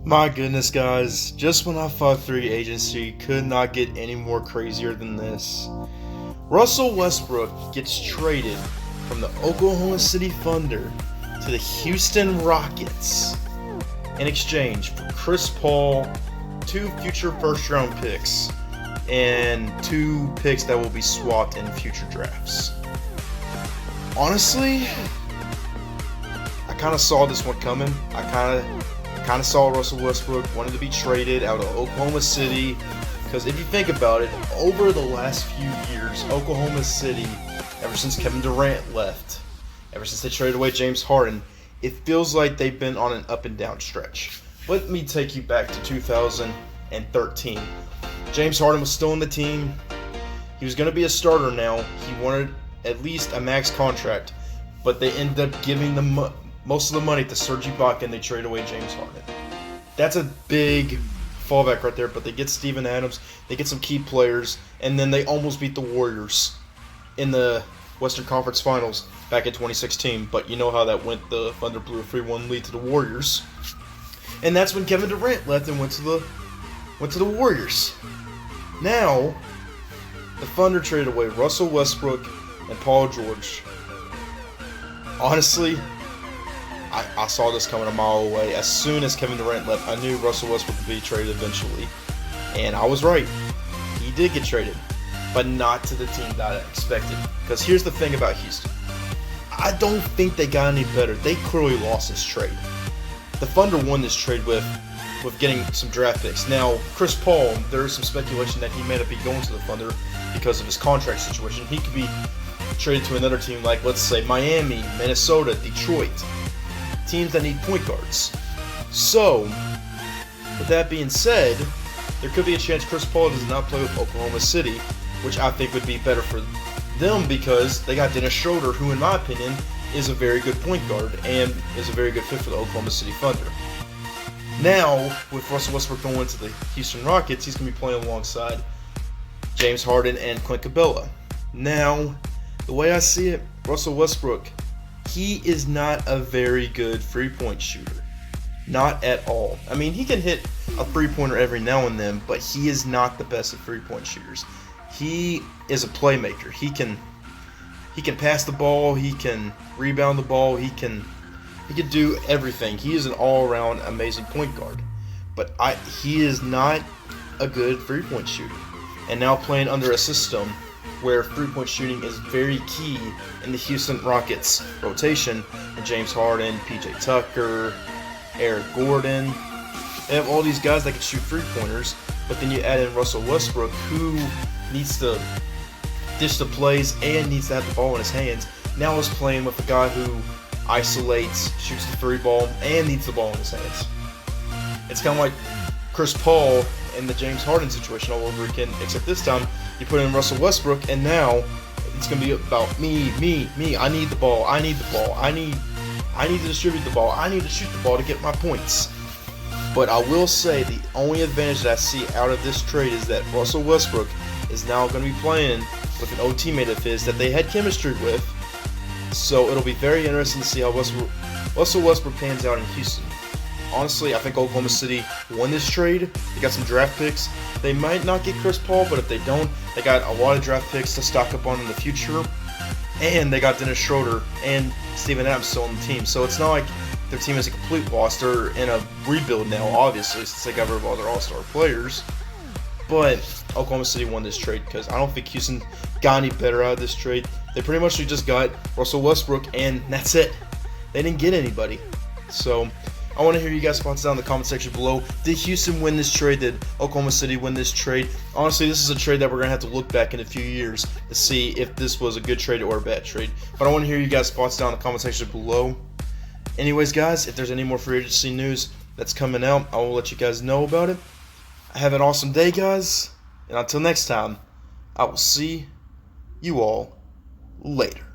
My goodness, guys, just when I thought free agency could not get any more crazier than this, Russell Westbrook gets traded from the Oklahoma City Thunder to the Houston Rockets in exchange for Chris Paul, 2 future first-round picks, and 2 picks that will be swapped in future drafts. Honestly, I kind of saw this one coming. I kind of saw Russell Westbrook wanted to be traded out of Oklahoma City, because if you think about it, over the last few years, Oklahoma City, ever since Kevin Durant left, ever since they traded away James Harden, it feels like they've been on an up and down stretch. Let me take you back to 2013. James Harden was still on the team. He was going to be a starter now. He wanted at least a max contract, but they ended up giving most of the money to Serge Ibaka, and they trade away James Harden. That's a big fallback right there, but they get Steven Adams, they get some key players, and then they almost beat the Warriors in the Western Conference Finals back in 2016, but you know how that went. The Thunder blew a 3-1 lead to the Warriors. And that's when Kevin Durant left and went to the Warriors. Now, the Thunder traded away Russell Westbrook and Paul George. Honestly, I saw this coming a mile away. As soon as Kevin Durant left, I knew Russell Westbrook would be traded eventually. And I was right. He did get traded, but not to the team that I expected. Because here's the thing about Houston. I don't think they got any better. They clearly lost this trade. The Thunder won this trade with getting some draft picks. Now, Chris Paul, there is some speculation that he may not be going to the Thunder because of his contract situation. He could be traded to another team like, let's say, Miami, Minnesota, Detroit. Teams that need point guards. So, with that being said, there could be a chance Chris Paul does not play with Oklahoma City, which I think would be better for them because they got Dennis Schroeder, who in my opinion is a very good point guard and is a very good fit for the Oklahoma City Thunder. Now, with Russell Westbrook going to the Houston Rockets, he's going to be playing alongside James Harden and Clint Capella. Now, the way I see it, Russell Westbrook, he is not a very good three-point shooter. Not at all. I mean, he can hit a three-pointer every now and then, but he is not the best of three-point shooters. He is a playmaker. He can pass the ball, he can rebound the ball, he can do everything. He is an all-around amazing point guard. But he is not a good three-point shooter. And now playing under a system where three-point shooting is very key in the Houston Rockets rotation, and James Harden, PJ Tucker, Eric Gordon, they have all these guys that can shoot three-pointers, but then you add in Russell Westbrook, who needs to dish the plays and needs to have the ball in his hands. Now is playing with a guy who isolates, shoots the three ball, and needs the ball in his hands. It's kind of like Chris Paul and the James Harden situation all over again, except this time you put in Russell Westbrook, and now it's going to be about me. I need the ball. I need to distribute the ball. I need to shoot the ball to get my points. But I will say the only advantage that I see out of this trade is that Russell Westbrook is now going to be playing with an old teammate of his that they had chemistry with. So it'll be very interesting to see how Russell Westbrook pans out in Houston. Honestly, I think Oklahoma City won this trade. They got some draft picks. They might not get Chris Paul, but if they don't, they got a lot of draft picks to stock up on in the future. And they got Dennis Schroeder and Steven Adams still on the team. So it's not like their team is a complete loss. They're in a rebuild now, obviously, since they got rid of all their all-star players. But Oklahoma City won this trade because I don't think Houston got any better out of this trade. They pretty much just got Russell Westbrook, and that's it. They didn't get anybody. So I want to hear you guys' thoughts down in the comment section below. Did Houston win this trade? Did Oklahoma City win this trade? Honestly, this is a trade that we're going to have to look back in a few years to see if this was a good trade or a bad trade. But I want to hear you guys' thoughts down in the comment section below. Anyways, guys, if there's any more free agency news that's coming out, I will let you guys know about it. Have an awesome day, guys. And until next time, I will see you all later.